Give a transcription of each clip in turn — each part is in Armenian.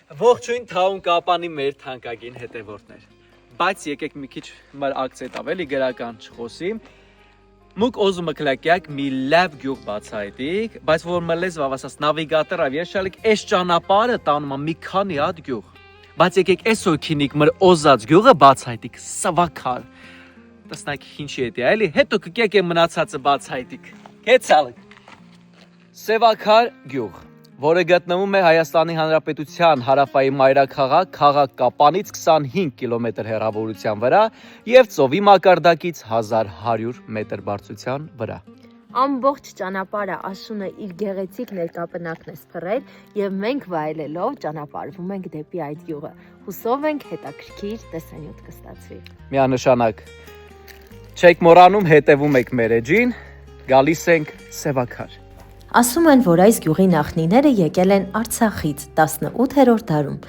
Ողջույն թաուն կապանի մեր թանկագին հետևորդներ։ Բայց եկեք մի քիչ մեր ակցենտ ավելի գրական չխոսի։ Մուկ օզումը կլակյակ մի լավ գյուղ բացայտիկ, բայց որ մլես վավասած նավիգատոր ավիաշալիկ էս ճանապարհը տանում մի քանի հատ գյուղ։ Բայց եկեք էսօր քինիկ մեր օզած գյուղը բացայտիկ, սավակար։ Տեսնեք ինչի է դա, էլի, հետո կկեք է մնացածը բացայտիկ։ Հեցալը։ Սևակար գյուղ, որը գտնվում է Հայաստանի Հանրապետության հարավային մայրաքաղաք քաղաք Կապանից 25 կիլոմետր հեռավորության վրա եւ ծովի մակարդակից 1100 մետր բարձրության վրա։ Ամբողջ ճանապարհը Աշունը իր գեղեցիկ ներկապնակն է սփռել եւ մենք վայելելով ճանապարհվում ենք դեպի այդ գյուղը։ Հուսով ենք հետաքրքիր տեսանյութ կստացվի։ Միանշանակ։ Չեք մոռանում հետևում եք մեր էջին, գալիս ենք Սևակար։ Ասում են, որ այս գյուղի նախնիները եկել են Արցախից 18-րդ դարում։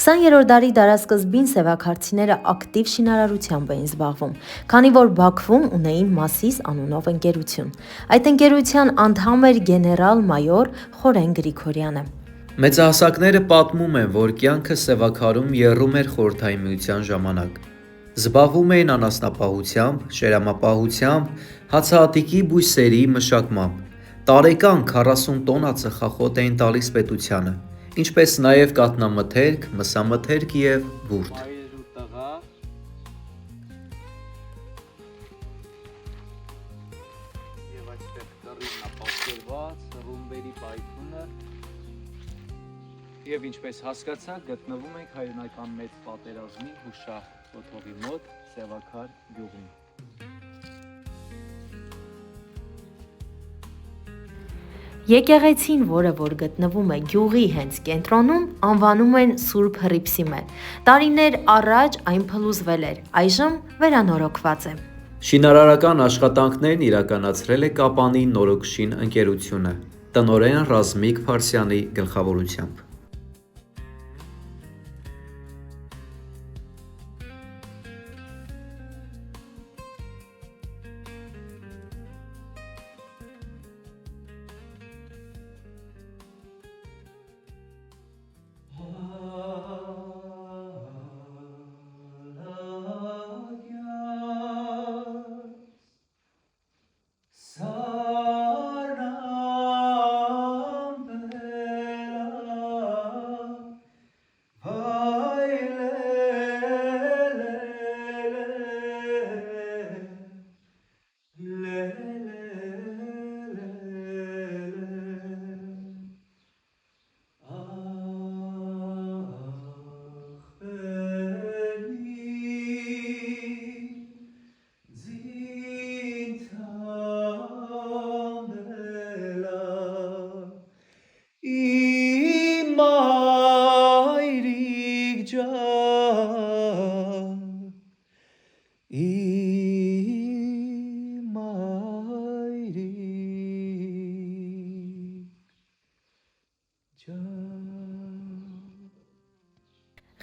20-րդ դարի դարասկզբին սևաքարցիները ակտիվ շինարարությամբ էին զբաղվում, քանի որ Բաքվում ունեին Մասիս անունով ընկերություն։ Այդ ընկերության անդամ էր գեներալ-մայոր Խորեն Գրիգորյանը։ Մեծահասակները պատմում են, որ կյանքը Սևակարում եռում էր Խորհրդային Միության ժամանակ։ Զբաղվում էին անասնապահությամբ, շերամապահությամբ, հացահատիկի բույսերի մշակմամբ։ Տարեկան 40 տոննա ծխախոտ էին տալիս պետությանը, ինչպես նաև կաթնամթերք, մսամթերք և բուրդ։ Եվ այստեղ կռիվն ապաստերված, ռումբերի պայթունը։ Եվ ինչպես հասկացաք, գտնվում ենք հայրենական մեծ պատերազմի հուշահ կոթողի մոտ Սևակար գյուղում։ Եկեղեցին, որը որ գտնվում է գյուղի հենց կենտրոնում, անվանում են Սուրբ Հռիփսիմե։ Տարիներ առաջ այն փլուզվել էր, այժմ վերանորոգված է։ Շինարարական աշխատանքներն իրականացրել է Կապանի նորոգշին ընկերությունը, տնօրեն Ռազմիկ Փարսյանի գլխավորությամբ։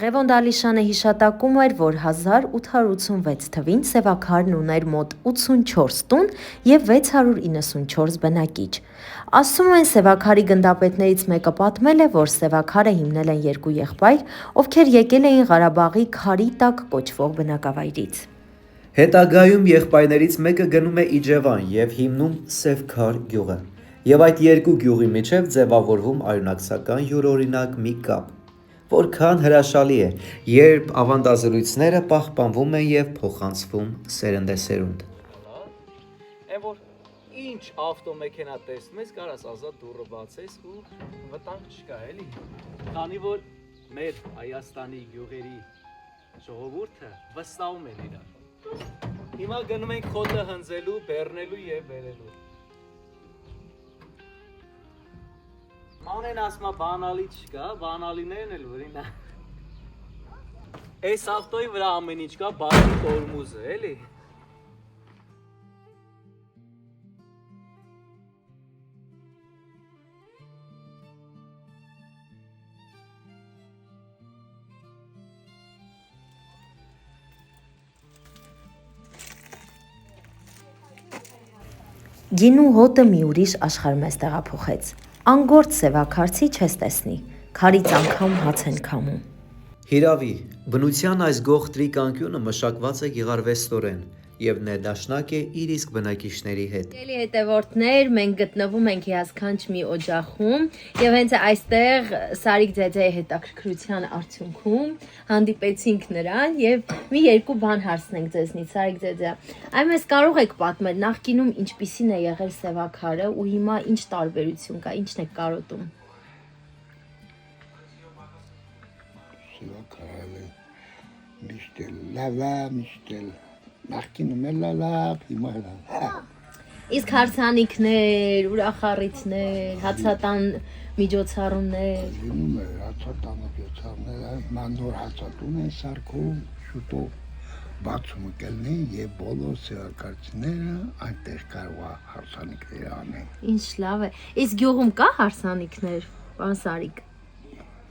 Ղևոն Դալիշյանը հիշատակում էր, որ 1886 թվին Սևաքարն ուներ մոտ 84 տուն և 694 բնակիչ։ Ասում են, Սևաքարի գնդապետներից մեկը պատմել է, որ Սևաքարը հիմնել են երկու եղբայր, ովքեր եկել էին Ղարաբաղի Քարի տակ կոչվող բնակավայրից։ Հետագայում եղբայրներից մեկը գնում է Իջևան և հիմնում Սևքար գյուղը, և այդ երկու գյուղի միջև ձևավորվում արյունակցական յուրօրինակ մի կապ, որքան հրաշալի է, երբ ավանդազրույցները պահպանվում են և փոխանցվում սերնդեսերունդ։ Այն որ ինչ ավտոմեքենա տեսնում ես, կարաս ազատ դուռը բացես ու վտանգ չկա, էլի։ Քանի որ մեր Հայաստանի գյուղերի ժողովուրդը վստահում են իրար։ Հիմա գնում ենք խոտը հնձելու, բեռնելու և բերելու։ Մանեն ասմա բանալի չկա, բանալիներն էլ վրինա։ Այս ավտոյի վրա ամեն ինչ կա, բացի տորմուզը, էլի։ Գինու հոտը մի ուրիշ աշխարհ մեզ տեղափոխեց։ Անգործ սևաքարցի չես տեսնի։ քարից անգամ հաց են քամում։ Հիրավի, բնության այս գողտրիկ անկյունը մշակված է գեղարվեստորեն եւ ներդաշնակ է իր իսկ բնակիչների հետ։ Ելի հետևորդներ, մենք գտնվում ենք հիասքանչ մի օջախում եւ հենց այստեղ Սարիկ ձեձեի հետաքրքրության արդյունքում հանդիպեցինք նրան եւ մի երկու բան հարցնենք ձեզնից, Սարիկ ձեձե։ Այմես կարող եք պատմել նախկինում ինչպիսին է եղել սևաքարը ու հիմա ինչ տարբերություն կա, ինչն է կարոտում։ Սևաքարը միշտ լավ, միշտ նախկինում էլ լավ, հիմա լավ։ Իսկ հարսանիքներ, ուրախառիթներ, հացատան միջոցառումներ։ Լինում է հացատան միջոցառումները, նոր հացատուն են սարքում, շուտով բացումը կլինի եւ բոլոր սևաքարցիները այնտեղ կարող է հարսանիքներ անեն։ Ինչ լավ է։ Իսկ գյուղում կա հարսանիքներ, պարոն Սարիկ։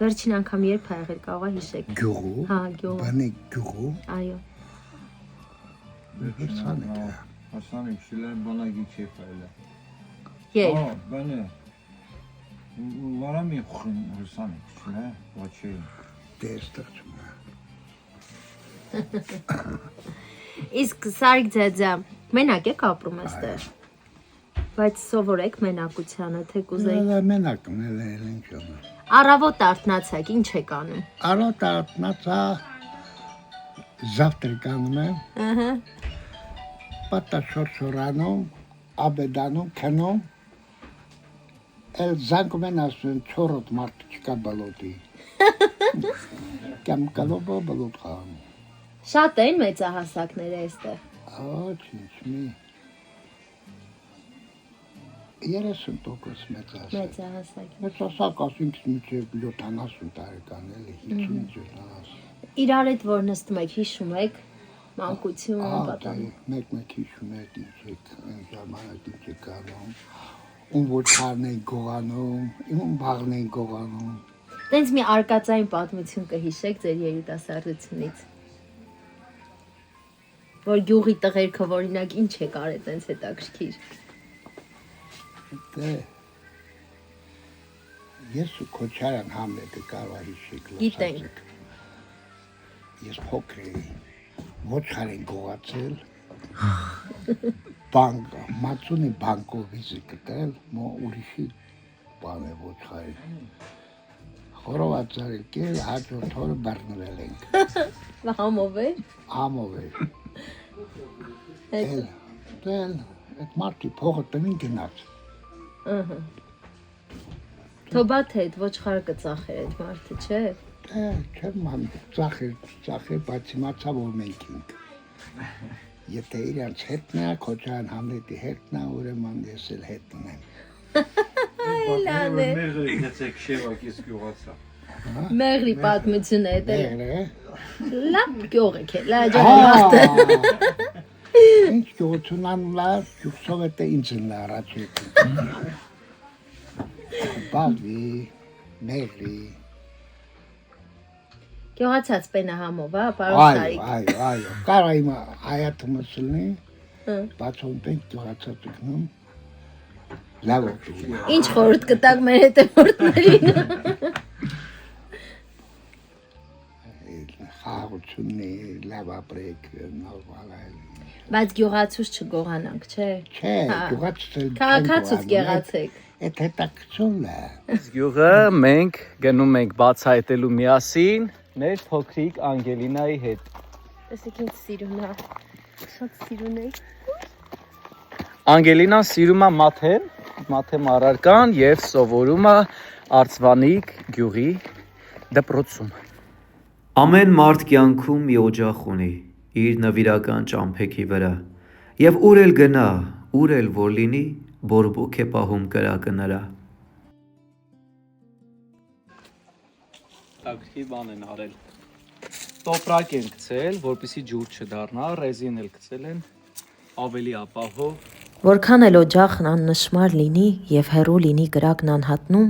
Վերջին անգամ երբ ա եղել, կարող է հիշեք։ Գյուղու։ Հա, գյուղում։ Բանի գյուղու։ Այո։ Հարսանիքը։ Հասանիք շիլեր բանագի չի ֆայլը։ Երբ։ Բանը։ Մարամի խուն հասանիք շիլը, ոչի։ Դեստղջում է։ Իսկ Սարիկ ձեձե, մենակ եք ապրում այստեղ։ Բայց սովորեք մենակությանը, թե կուզեիք։ Մենակ մնել ինչ անում։ Առավոտ արթնացեք, ինչ եք անում։ Առոտ արտնացա завтракանում եմ։ Ահա։ Պատա շորշորանում, աբեդանում, քնում։ Էլ զանգում են ասում 4 մարդ չկա բալոտի։ Կամ կալոբը բալոտ խաղում։ Շատ են մեծահասակները այստեղ։ Ինչ մի 30% մեծահասակ։ Մեծահասակ։ Մեծահասակ ասենք մինչև 70 տարեկան էլի 50-70։ Իրար հետ որ նստում եք, հիշում եք մանկություն, պատահում։ Մեկ հիշում եք ինչ եք ժամանակ ինչ եք անում։ Ում ոչարն են գողանում, ում բաղն են գողանում։ Տենց մի արկածային պատմություն կհիշեք ձեր երիտասարդությունից։ Որ գյուղի տղերքը օրինակ ինչ եք արել տենց հետաքրքիր։ Դե ես ու Քոչարյան Համլետը կարող հիշեք Գիտենք։ Ես փոքր էի, ոչխար են գողացել, բանկ, մածունի բանկով վիզը կտել, ուրիշի բան է ոչխարի։ Խորոված արեկել, հաջորդ օրը բռնվել ենք։ Համով է։ Համով է։ Էլ այդ մարդի փողը տնին գնաց։ Ահա։ Թոբաթ հետ ոչխարը կծախեր այդ մարդը, չէ։ Չեմ ման ծախեր, բայց իմացա, որ մենք ենք։ Եթե իրանց հետն է, Քոչարյան Համլետի հետն է, ուրեմն ես էլ հետն եմ։ Լավ է։ Մեղրի գեցեք շևակից գյուղացա։ Մեղրի պատմությունը է դե։ Մեղրը։ Լավ գյուղ եք էլ, աջակցը։ Ինչ գյուղություն անլար, գյուղսովետը ինձ են առաջ եկել։ Բալվի, մեղրի։ Գյուղացած պենահամով, հա, պարոն Սարիկ։ Այո, կարող իմ հայաթումը սլնի, բացում պենք գյուղացած եկնում, լավ օգնում։ Ինչ խորհուրդ կտակ մեր հետևորդներին։ Խաղությունն է, լավ ապրեք, նորմալ է։ Բայց գյուղացուց չգողանանք, չէ։ Չէ, գյուղացուց էլ Քաղաքացուց գեղացեք։ Այդ հետաքրքրությունն է։ Իսկ գյուղը մենք գնում ենք բացահայտելու միասին մեր փոքրիկ Անգելինայի հետ։ Տեսեք ինչ սիրուն է։ Շատ սիրուն է։ Անգելինան սիրում է մաթեմ առարկան եւ սովորում է Արցվանիկ գյուղի դպրոցում։ Ամեն մարդ կյանքում մի օջախ ունի իր նվիրական ճամփեքի վրա եւ ուր էլ գնա, ուր էլ որ լինի, բորբոք է պահում կրակը նրա։ Ակտիվ բան են արել։ Տոպրակ են գցել, որպեսզի ջուր չդառնա, ռեզին էլ գցել են ավելի ապահով։ Որքան էլ օջախն աննշմար լինի եւ հեռու լինի կրակն անհատնում,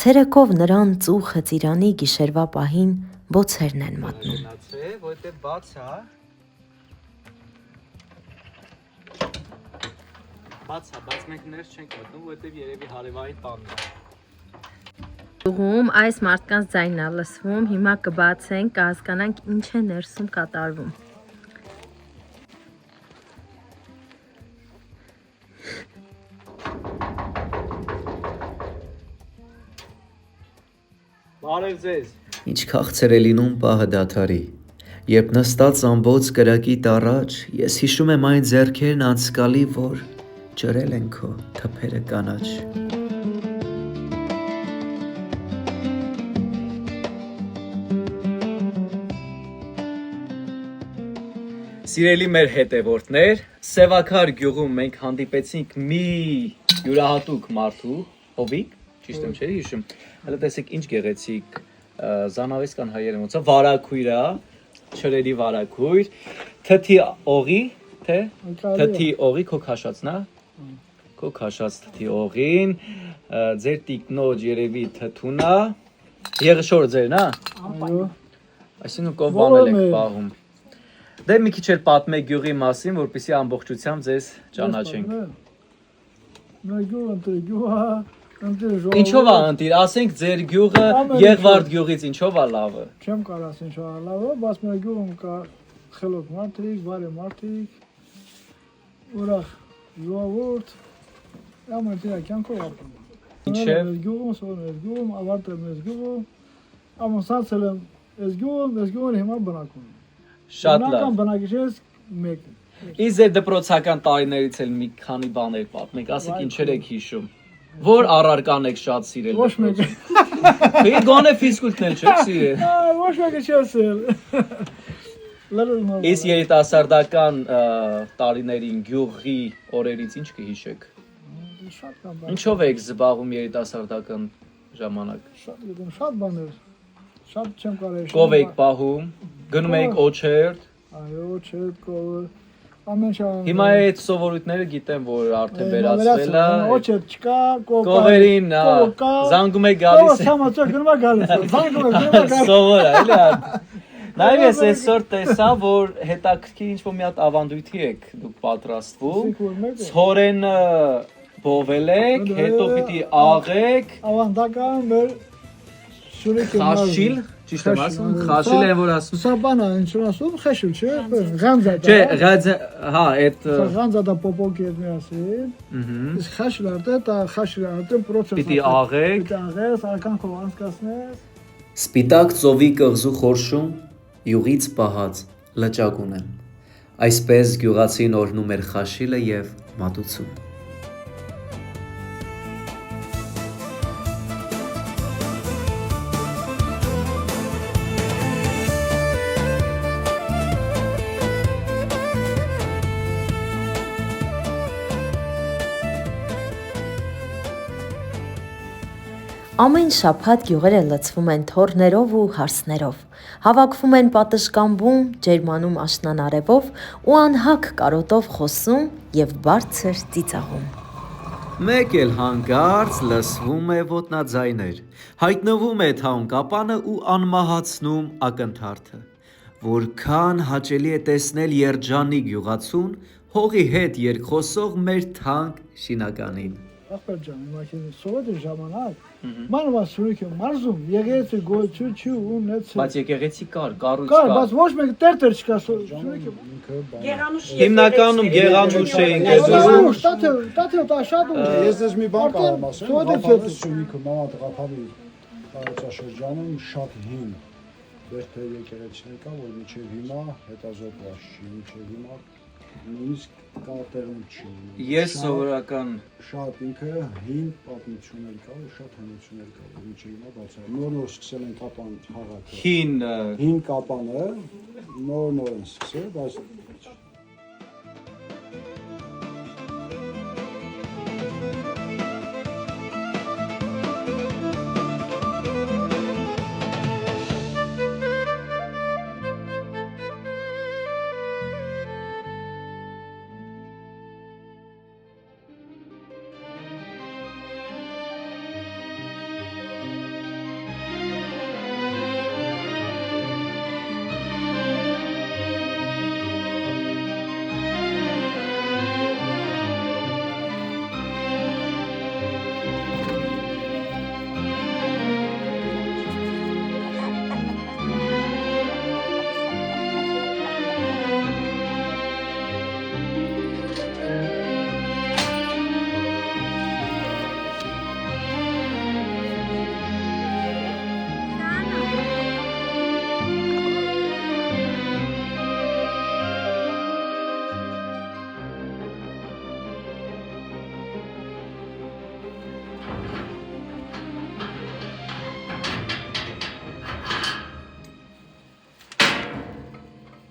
ցերեկով նրան ծուխը ծիրանի գիշերվա պահին բոցերն են մատնում։ Որտե բաց է։ Բայց մենք ներս չենք մտնում, որտեվ երևի հարևային տանն է։ Ուղում այս մարդկանց ձայնն է լսվում, հիմա կբացենք, կհասկանանք ինչ է ներսում կատարվում։ Բարև ձեզ։ Ինչ քաղցր է լինում պահը դադարի։ Երբ նստած ամբողջ կրակիդ առաջ, ես հիշում եմ այն ձեռքերն անցկալի, որ ջրել են քո թփերը կանաչ։ Սիրելի մեր հետևորդներ, Սևաքար գյուղում մենք հանդիպեցինք մի յուրահատուկ մարդու, Հովիկ, ճիշտ եմ չէ՞ հիշում։ Հələ տեսեք ինչ գեղեցիկ զանավես կան հայերեն ոնց է, վարակույր է, չրերի վարակույր, թթի օղի, թե թթի օղի քո քաշածն է, քո քաշած թթի օղին, ձեր տիկնոջ երևի թթուն է, եղշորը ձերն է։ Այսինքն կով բանել եք պահում։ Դե մի քիչ էլ պատմեք գյուղի մասին, որպեսզի ամբողջությամբ ձեզ ճանաչենք։ Ինչով է ընտիր, ասենք ձեր գյուղը Եղվարդ գյուղից ինչով է լավը։ Չեմ կարող ասել ինչով է լավը, բայց մեր գյուղում կա խելոք մարդիկ, բարի մարդիկ, ուրախ ժողովուրդ, ամեն տեղ կյանքով ապրում։ Ինչև Գյուղում, սովորել գյուղում, ավարտել մեր գյուղում, ամուսացել եմ այս գյուղը հիմա բնակում։ շատ լավ։ Բնական բնակիչից մեկը։ Իսկ ձեր դպրոցական տարիներից էլ մի քանի բաներ պատմեք, ասեք ինչեր եք հիշում։ Որ առարկան եք շատ սիրել։ Ոչ մեկը։ Դե գոնե ֆիզկուլտն էլ չեք սիրել։ Ոչ մեկը չի ասել։ Իսկ երիտասարդական տարիներին գյուղի օրերից ինչ կհիշեք։ Շատ կան բաներ։ Ինչով եք զբաղվում երիտասարդական ժամանակ։ Շատ բաներ։ Շատ չեմ կարող։ Կով եք պահում, գնում եք օչերդ։ Այո, չէ, կովը։ Ամեն շան։ Հիմա այդ սովորույթները գիտեմ, որ արդեն վերացվել է։ Օչեր չկա, Կովերին, զանգում եք գալիս։ Կովը համաձայն գնում է գալիս։ Զանգում է գալիս։ Սովոր է, էլի։ Նաև ես այսօր տեսա, որ հետաքրքիր ինչ-որ մի հատ ավանդույթի եք դուք պատրաստվում։ Ցորենը բովել եք, հետո պիտի աղեք։ Ավանդական մեր շուրիկը Խաշիլ, ճիշտ եմ ասում, խաշիլ է որ ասում։ Սա բանը ինչ ասում, խաշիլ չէ, ղանձա։ Չէ, ղանձա, հա, այդ ղանձա դա պոպոկ երնի ասի։ Իսկ խաշիլը դա խաշիլը դա պրոցես։ Պիտի աղեք։ Պիտի աղես, արկանքով անցկացնես։ Սպիտակ ծովի կղզու խորշում յուղից պահած լճակ ունեմ։ Այսպես գյուղացին օրհնում էր խաշիլը եւ մատուցում։ Ամեն շաբաթ գյուղերը լցվում են թոռներով ու հարսներով, հավաքվում են պատշգամբում, ջերմանում աշնանարևով ու անհակ կարոտով խոսում եւ բարձր ծիծաղում։ Մեկ էլ հանկարծ լսվում է ոտնաձայներ, հայտնվում է թաուն կապանը ու անմահացնում ակնթարթը, որքան հաճելի է տեսնել երջանիկ գյուղացուն հողի հետ երկխոսող մեր թանկ շինականին։ Ախպեր ջան, իմ սովետի ժամանակ մանավա սուրիկը մարզում եկեղեցի գոյություն չի ունեցել։ Բայց եկեղեցի կար, կառույց Կար, կար։ բայց ոչ մեկ տերտեր չկա սուրիկը։ Հիմնականում Գեղանուշ էին Գեղանուշ, տաթը շատ ու։ Ես դες մի բան կարող ասեմ, Սովետից Ղափավես Սյունիքը մամա Ղափավի տարածաշրջանում շատ հին բերդեր եկեղեցիներ կա, որ մինչև հիմա հետազոտված չի, մինչև հիմա նույնիսկ կատերում չի։ Ես սովորական Շատ ինքը հին պատմություններ կա, շատ հնություններ կա, որ մինչև հիմա բացառ։ Նոր սկսել են կապան քաղաքը։ հին կապանը նոր են սկսել, բայց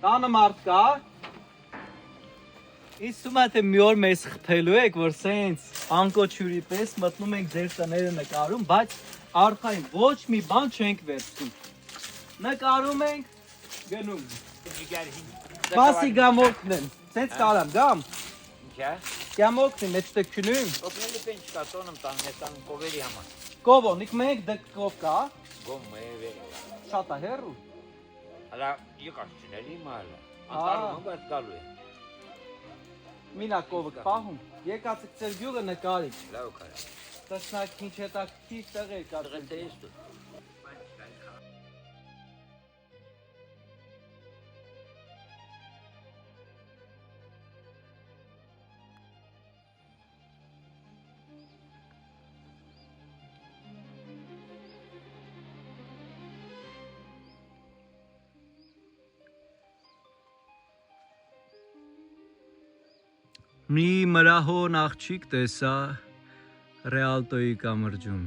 Տանը մարդ կա։ Իսում է թե մի օր մեզ խփելու եք, որ սենց անկոչյուրի պես մտնում ենք ձեր տները նկարում, բայց արխային ոչ մի բան չենք վերցնում։ Նկարում ենք, գնում։ Բասի գամոքնեն, սենց կարամ, գամ։ Գամոքնի մեջտե քյունում։ Օգնելի պեն չկա, տոնում տան, հետան կովերի համար։ Կովոնիկ մենք դկով կա, Գոմ է շատ է հեռու։ հալա եկած չնելի մալը։ Անտարում բայց գալու է։ Մինա կովը պահում, եկացիք ծեր գյուղը նկարիք։ Լավ կարա։ Տեսնակ ինչ հետաքրքիր տեղեր կա։ Դրել թե ես դու։ Մի մրահոն աղջիկ տեսա Ռեալտոյի կամրջում։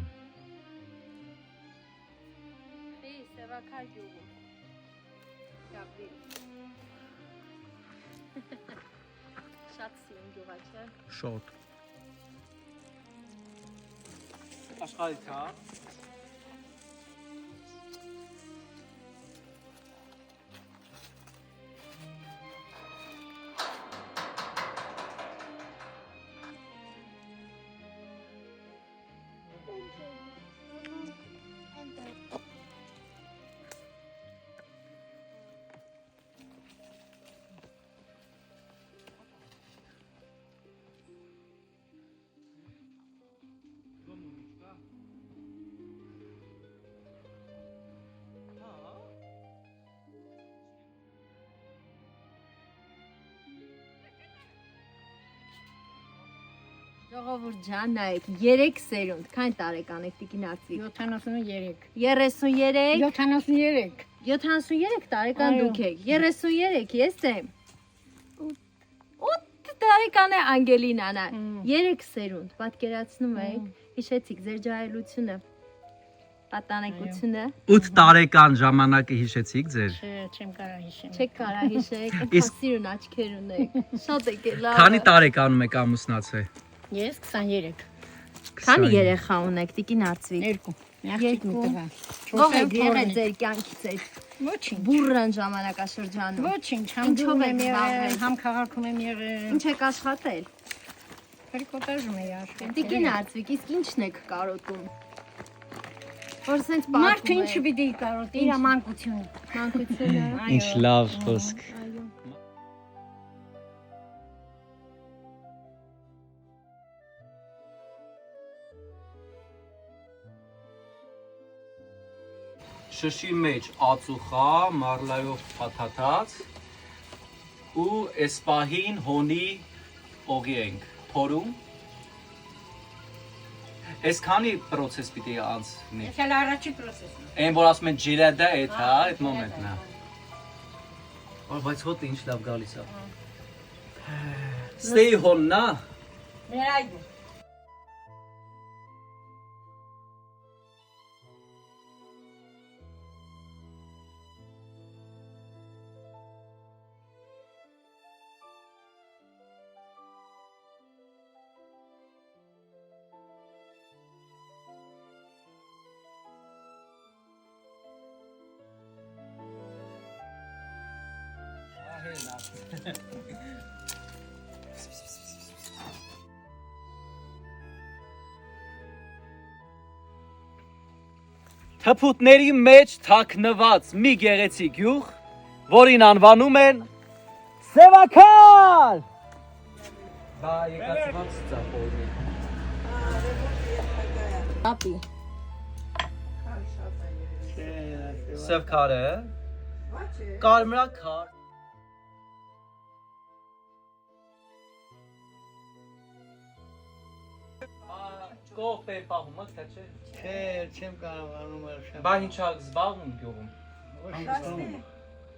Սևակար գյուղում։ Գաբրիել։ Շատ սիրուն գյուղ է, չէ՞։ Շոտ։ Աշխարհի կա։ Ժողովուրդ ջան, նայեք, 3 սերունդ, քանի տարեկան եք տիկին Արծվիկ։ 73 33 73 73 տարեկան Այո։ դուք եք։ 33 ես եմ։ 8 տարեկան է Անգելինան։ 3 սերունդ, պատկերացնում եք, հիշեցիք ձեր ջահելությունը, պատանեկությունը։ 8 տարեկան ժամանակը հիշեցիք ձեր։ չեմ կարա հիշեմ։ Չեք կարա հիշեք, այնքան սիրուն աչքեր ունեք։ Շատ եք լավ։ Քանի տարեկանում եք ամուսնացել։ Ես 23 Քանի երեխա ունեք տիկին Արծվիկ։ 2 Աղջիկ մի տղա։ Ո՞վ եք եղել ձեր կյանքից այդ Ոչինչ բուրըն ժամանակաշրջանում։ Ոչինչ, համ Ինչով դուրում եք եմ եղել, զբաղվել։ համ քաղաքում եմ եղել։ Ինչ եք աշխատել։ Տրիկոտաժում եմ աշխատել։ Տիկին Արծվիկ, իսկ ի՞նչն եք կարոտում։ Որ սենց Մարդը պատմում ինչ պիտի կարոտի, իր մանկությունը։ մանկությունը։ Ինչ լավ խոսք։ Շշի մեջ ածուխա, մարլայով փաթաթած ու էսպահին հոնի օղի ենք փորում։ Այս քանի process պիտի անցնի։ Ես էլ առաջի process-ն եմ։ Այն որ ասում են ջիրեդա է, հա, այդ մոմենտն է։ Որ բայց հոտը ինչ լավ գալիս է։ Stay հոննա։ Մեր այդը։ Թփուտների մեջ թաքնված մի գեղեցիկ գյուղ, որին անվանում են Սևակար։ Դա եկած ծախորի։ Ապի։ Սևքարը։ Կարմրա քար։ Կողբ է պահում, թե չէ։ Չէ, չեմ կարողանում էլ Բա ինչա զբաղվում գյուղում։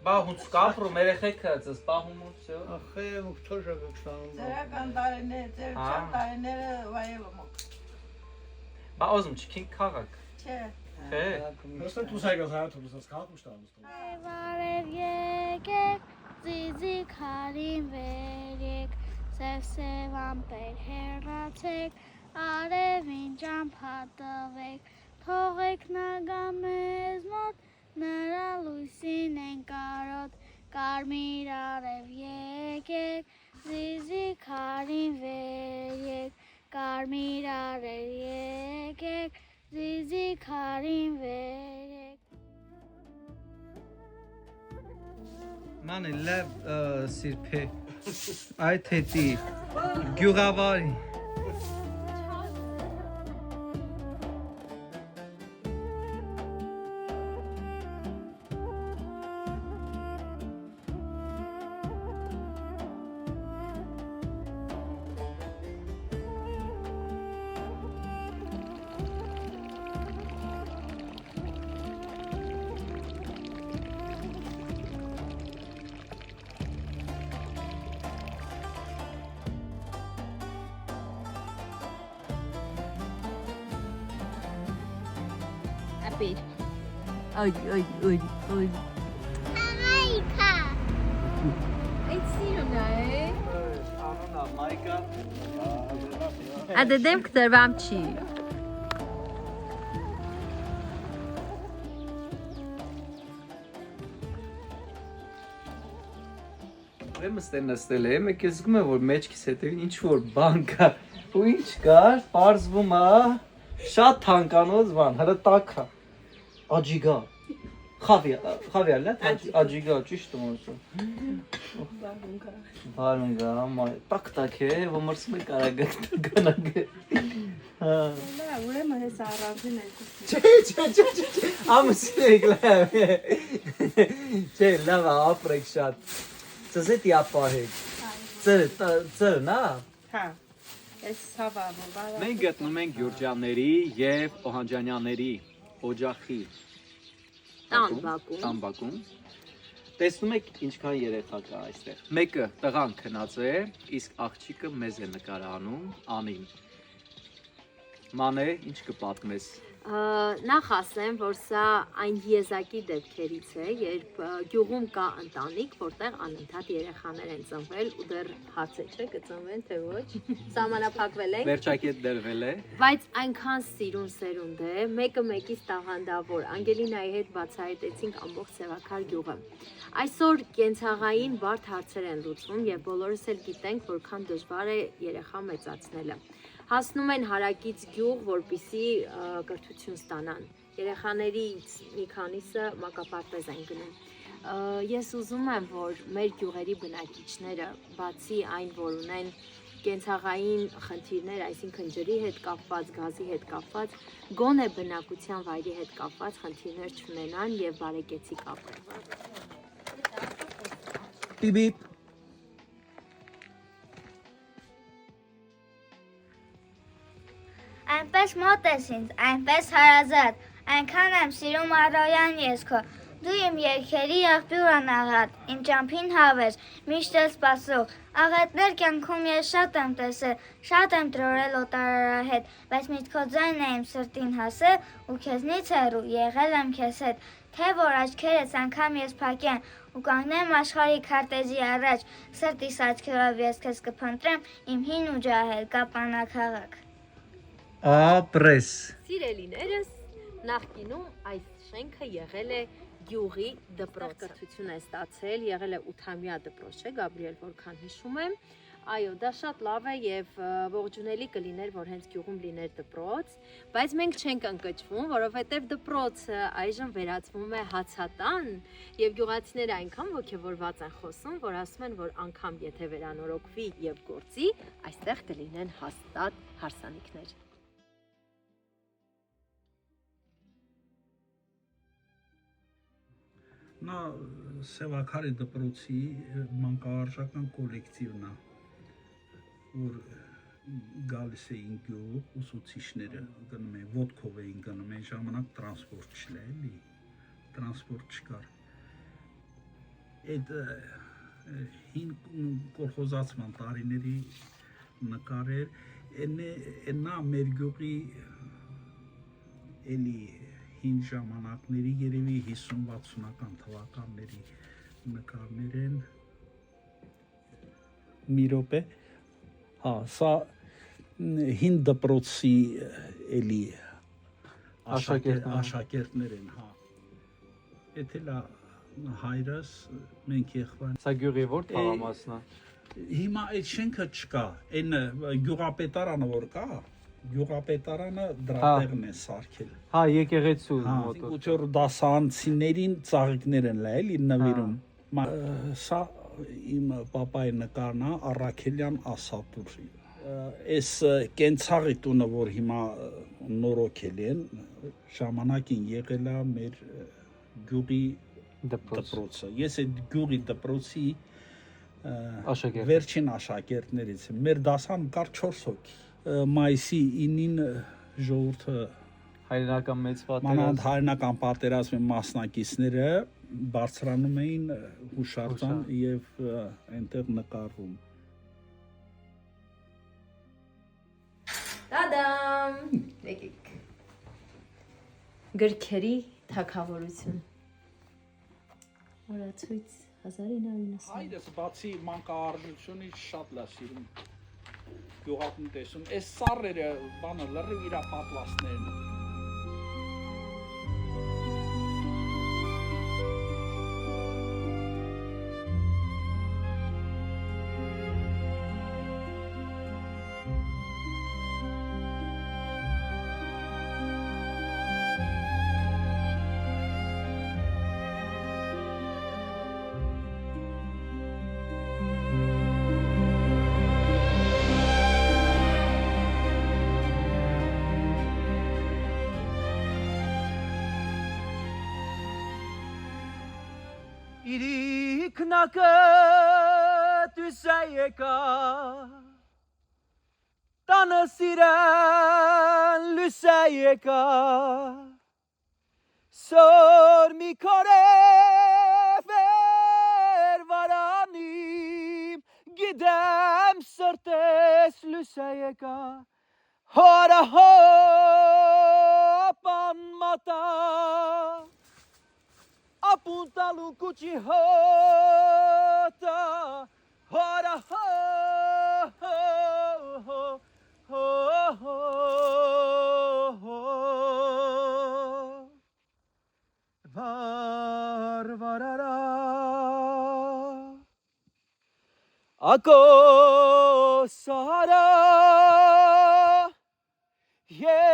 Բա հունց կապրում երեխեքը ծս պահում ու всё։ Ախե ուխտոշը կստանում։ Ձերական տարիներ, ձեր չան տարիները վայելում եք։ Բա ոզում չքին քաղաք։ Չէ։ Չէ։ Просто tu sai că s-a dat, tu să scapi, știu. Բարև եկեք, Զիզի քարին վերեք, սև ամպեր հեռացեք, արևին ճամփա տվեք, թողեք նա գա մեզ մոտ, նրա լույսին են կարոտ, կարմիր արև եկեք, զիզի քարին վերեք, կարմիր արև եկեք, զիզի քարին վերեք։ Մանե լավ սիրփե այդ հետի գյուղավարի Ապիր։ Ay. Այքա։ Այդ սիրուն է։ Անոնա մայկա Ադե դեմք դրվամ չի։ Ուրեմն նստել է, մեկ ես զգում եմ, որ մեջքիս հետևին ինչ որ բան կա, ու ինչ կար, պարզվում է, շատ թանկանոց բան, հələ տակա, աջիգա, խավիար, լա, աջիգա, ճիշտ եմ ասում, բարունգա, տակ է, որ մրսում է կարագը, Ուրեմն ես առանձին չէ, ամուսին եք լավ, չէ, լավ է, ապրեք շատ, ծզետի ապահեք, ծրն է, Հա, ես հավավում, մենք գտնում ենք Գյուրջյանների և Օհանջանյանների օջախի տան բակում, տեսնում եք ինչքան երեխա կա այստեղ, մեկը տղան քնած է, իսկ աղջիկը մեզ է նկարանում, Անին, Մանե, ինչ կպատմես։ Նախ ասեմ, որ սա այն եզակի դեպքերից է, երբ գյուղում կա ընտանիք, որտեղ անընդհատ երեխաներ են ծնվել ու դեռ հարց է չէ կծնվեն, թե ոչ, սահմանափակվել են։ Վերջակետ դրվել է։ Բայց այնքան սիրուն սերունդ է, մեկը մեկից տաղանդավոր, Անգելինայի հետ բացահայտեցինք ամբողջ Սևաքար գյուղը։ Այսօր կենցաղային բարդ հարցեր են լուծվում եւ բոլորս էլ գիտենք, որքան դժվար է երեխա մեծացնելը։ Հասնում են հարակից գյուղ, որպիսի կրթություն ստանան։ Երեխաներից մի քանիսը մակապարտեզ են գնում։ Ես ուզում եմ, որ մեր գյուղերի բնակիչները, բացի այն, որ ունեն կենցաղային խնդիրներ, այսինքն ջրի հետ կապված, գազի հետ կապված, գոնե բնակության վայրի հետ կապված խնդիրներ չունենան եւ բարեկեցիկ ապրեն։ Բիբիպ։ Այնպես մոտ ես ինձ, այնպես հարազատ, այնքան եմ սիրում Արոյան ես քո, դու իմ երգերի աղբյուր անաղատ, իմ ճամփին հավես, միշտ էլ սպասող, աղետներ կյանքում ես շատ եմ տեսել, շատ եմ տրորել օտարարահետ, բայց միտքո ձայնն է իմ սրտին հասել ու քեզնից հեռու եղել եմ քեզ հետ, թե որ աչքերս անգամ ես փակեն ու կանգնեմ աշխարհի քարտեզի առաջ, սրտիս աչքերով ես քեզ կփնտրեմ, իմ հին ու ջահել կապանաքաղաք։ Ապրես։ Սիրելիներս, նախկինում այս շենքը եղել է գյուղի դպրոց։ Կրթություն է ստացել, եղել է 8-ամյա դպրոց, չէ՞ Գաբրիել, որքան հիշում եմ։ Այո, դա շատ լավ է եւ ողջունելի կլիներ, որ հենց գյուղում լիներ դպրոց, բայց մենք չենք ընկճվում, որովհետեւ դպրոցը այժմ վերածվում է հացատան եւ գյուղացիները այնքան ողջավորված են խոսում, որ ասում են, որ անգամ եթե վերանորոգվի եւ գործի, այստեղ կլինեն հաստատ հարսանիքներ։ Նա Սևաքարի դպրոցի մանկավարժական կոլեկտիվն է, որ գալիս էին գյուղ ուսուցիչները, գնում էին, ոտքով էին գնում, այն ժամանակ տրանսպորտ չկար, էլի, տրանսպորտ չկար։ Այդ հին կոլխոզացման տարիների նկարեր, նա մեր գյուղի էլի հին ժամանակների երևի 50-60-ական թվականների նկարներ են, մի րոպե։ Հա, սա հին դպրոցի էլի աշակերտներ են, հա։ Եթե լա հայրս մենք եղբայր։ Սա գյուղի որ թաղամասն է։ Հիմա այդ շենքը չկա, այն գյուղապետարանը որ կա, գյուղապետարանը դրա տեղն է սարքել։ Հա, եկեղեցու մոտ։ Ուտոր դասարանցիներին ծաղիկներ են լա էլի նվիրում։ Սա իմ պապայի նկարն է Առաքելյան Ասատուր։ Այս կենցաղի տունը որ հիմա նորոգել են, ժամանակին եղել է մեր գյուղի դպրոցը։ Ես այդ գյուղի դպրոցի վերջին աշակերտներից եմ։ Մեր դասան կար 4 հոգի։ Մայիսի 9-ին ժողովուրդը հայրենական մեծ պատերազմ, մանավանդ հայրենական պատերազմի մասնակիցները բարձրանում էին հուշարձան եւ այնտեղ նկարվում։ Տադամ! Եկեք։ Գրքերի թագավորություն։ Օրացույց 1990։ Հայրս բացի մանկահարությունից շատ լավ սիրում գյուղատնտեսում։ Այս սառերը բանը լրիվ իր պատվաստներն են։ Իրիկնակը դուսա եկա տանը սիրան լուսա եկա սոր մի կորև վարանիմ գիդեմ սրտես լուսա եկա հորա հոպան մատա Apuntalu cuci hota, hora ho ho ho ho ho ho. Varvarara. Ako sara, yeah.